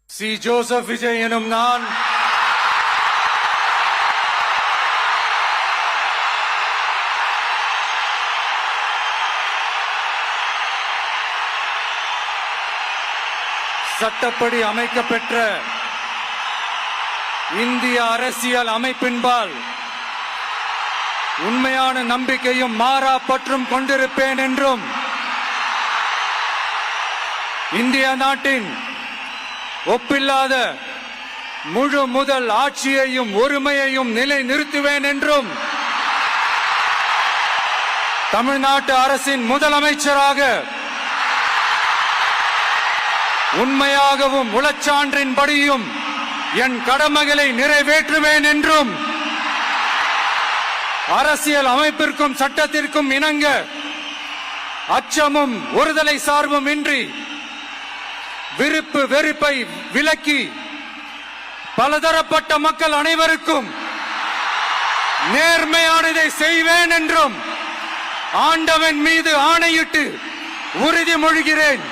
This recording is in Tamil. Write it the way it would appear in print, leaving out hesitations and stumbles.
சி ஜோசப் விஜய் எனும் நான் சட்டப்படி அமைக்கப்பெற்ற இந்திய அரசியல் அமைப்பின்பால் உண்மையான நம்பிக்கையும் மாறா பற்றும் கொண்டிருப்பேன் என்றும் இந்திய நாட்டின் ஒப்பில்லாத முழு முதல் ஆட்சியையும் ஒருமையையும் நிலை நிறுத்துவேன் என்றும் தமிழ்நாட்டு அரசின் முதலமைச்சராக உண்மையாகவும் உளச்சான்றின்படியும் என் கடமைகளை நிறைவேற்றுவேன் என்றும் அரசியல் அமைப்பிற்கும் சட்டத்திற்கும் இணங்க அச்சமும் ஒருதலை சார்பும் இன்றி விருப்பு வெறுப்பை விலக்கி பலதரப்பட்ட மக்கள் அனைவருக்கும் நேர்மையானதை செய்வேன் என்றும் ஆண்டவன் மீது ஆணையிட்டு உறுதிமொழிகிறேன்.